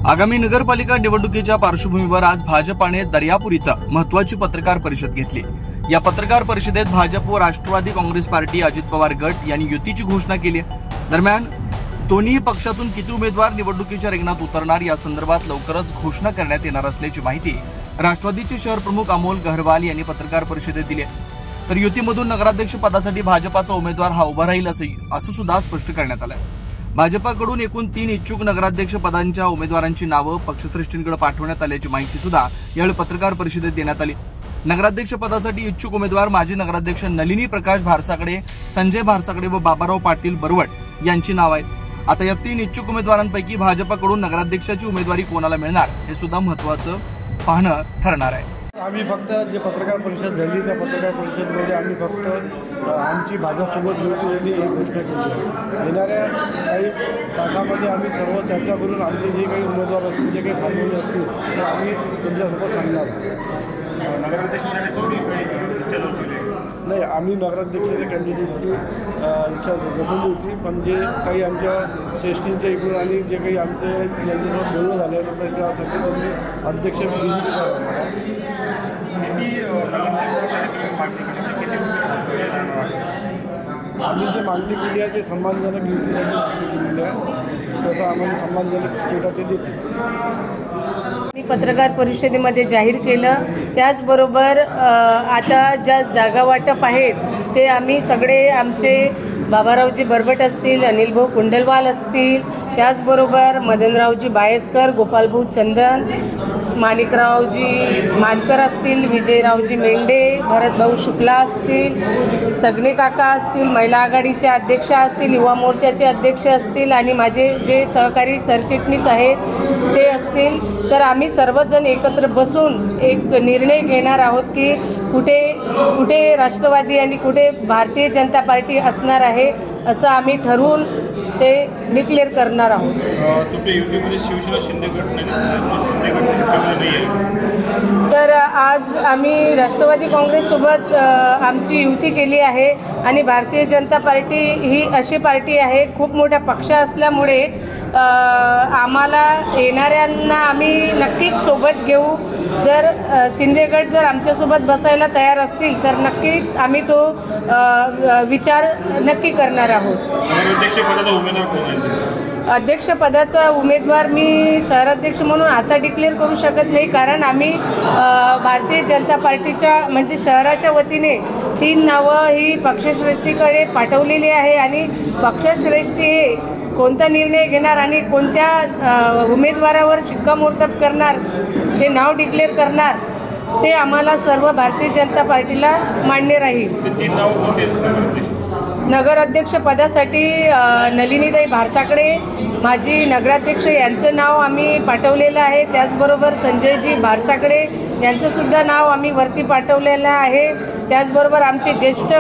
आगामी नगरपालिका निवडणुकीच्या पार्श्वभूमीवर आज भाजपाने दर्यापूर इथं महत्त्वाची पत्रकार परिषद घेतली। या पत्रकार परिषदेत भाजप व राष्ट्रवादी काँग्रेस पार्टी अजित पवार गट यांनी युतीची घोषणा केली। दरम्यान दोन्ही पक्षातून किती उमेदवार निवडणुकीच्या रिंगणात उतरणार या संदर्भात लवकरच घोषणा करण्यात येणार असल्याची माहिती राष्ट्रवादीचे शहर प्रमुख अमोल गहरवाल यांनी पत्रकार परिषदेत दिली। तर युतीमधून नगराध्यक्ष पदासाठी भाजपाचा उमेदवार हा उभा राहील असं सुद्धा स्पष्ट करण्यात आलं। भाजपाकडून एकूण 3 इच्छुक नगराध्यक्ष पदांच्या उमेदवारांची नावं पक्षश्रेष्ठींकडे पाठवण्यात आल्याची माहिती सुद्धा यावेळी पत्रकार परिषदेत देण्यात आली। नगराध्यक्ष पदासाठी इच्छुक उमेदवार माजी नगराध्यक्ष नलिनी प्रकाश भारसाकडे, संजय भारसाकडे व बाबाराव पाटील बरवट यांची नाव आहेत। आता या 3 इच्छुक उमेदवारांपैकी भाजपाकडून नगराध्यक्षाची उमेदवारी कोणाला मिळणार हे सुद्धा महत्त्वाचं पाहणं ठरणार आहे। आम्ही फक्त जे पत्रकार परिषद झाली त्या पत्रकार परिषदेमध्ये आम्ही फक्त आमची भाजपसोबत युती होती ही घोषणा केली। येणाऱ्या काही तासामध्ये आम्ही सर्व चर्चा करून आमचे जे काही उमेदवार असतील, जे काही खासदार असतील ते आम्ही तुमच्यासोबत सांगणार। नाही, आम्ही नगराध्यक्षाच्या कॅन्डिडेटची इच्छा बदलली होती, पण जे काही आमच्या श्रेष्ठींच्या इकडून आणि जे काही आमचे यांच्यासोबत बोलणं झालं त्याच्यासाठी त्यांनी अध्यक्ष आम्ही जे मागणी केली आहे ते सन्मानजनक युतीसाठी मागणी केलेली आहे, त्याचा आम्हाला सन्मानजनक स्टेटस ते देते। पत्रकार परिषदेमध्ये जाहीर केलं। त्याचबरोबर आता ज्या जागा वाटप आहेत ते आम्ही सगळे आमचे बाबारावजी बरबट असतील, अनिलभाऊ कुंडलवाल असतील, त्याचबरोबर मदनरावजी बायस्कर, गोपालभाऊ चंदन, माणिकरावजी मानकर असतील, विजयरावजी मेंढे, भरतभाऊ शुक्ला असतील, सगणे काका असतील, महिला आघाडीचे अध्यक्ष असतील, युवा मोर्चाचे अध्यक्ष असतील आणि माझे जे सहकारी सरचिटणीस आहेत ते असतील। तर आम्ही सर्वजण एकत्र बसून एक निर्णय घेणार आहोत की कुठे राष्ट्रवादी आणि कुठे भारतीय जनता पार्टी असणार आहे असं आम्ही ठरवून ते डिक्लेअर करणार आहोत। तर आज आम्ही राष्ट्रवादी काँग्रेससोबत आमची युती केली आहे आणि भारतीय जनता पार्टी ही अशी पार्टी आहे, खूप मोठा पक्ष असल्यामुळे आम्हाला येणाऱ्यांना आम्ही नक्कीच सोबत घेऊ। जर शिंदेगड जर आमच्यासोबत बसायला तयार असतील तर नक्कीच आम्ही तो विचार नक्की करणार आहोत। अध्यक्षपदाचा उमेदवार मी शहराध्यक्ष म्हणून आता डिक्लेअर करू शकत नाही, कारण आम्ही भारतीय जनता पार्टीच्या म्हणजे शहराच्या वतीने 3 नावं ही पक्षश्रेष्ठीकडे पाठवलेली आहे आणि पक्षश्रेष्ठी हे कोणता निर्णय घेणार आणि कोणत्या उमेदवारावर शिक्कामोर्तब करणार ते नाव डिक्लेअर करणार ते आम्हाला सर्व भारतीय जनता पार्टीला मान्य राहील। नगराध्यक्ष पदासाठी नलिनीताई भारसाकडे माजी नगराध्यक्ष यांचं नाव आम्ही पाठवलेलं आहे। त्याचबरोबर संजयजी भारसाकडे यांचंसुद्धा नाव आम्ही वरती पाठवलेलं आहे। त्याचबरोबर आमचे ज्येष्ठ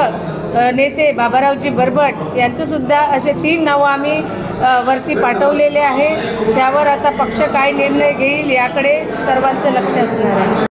नेते बाबारावजी बरबट यांचंसुद्धा असे 3 नावं आम्ही वरती पाठवलेले आहे। त्यावर आता पक्ष काय निर्णय घेईल याकडे सर्वांचं लक्ष असणार आहे।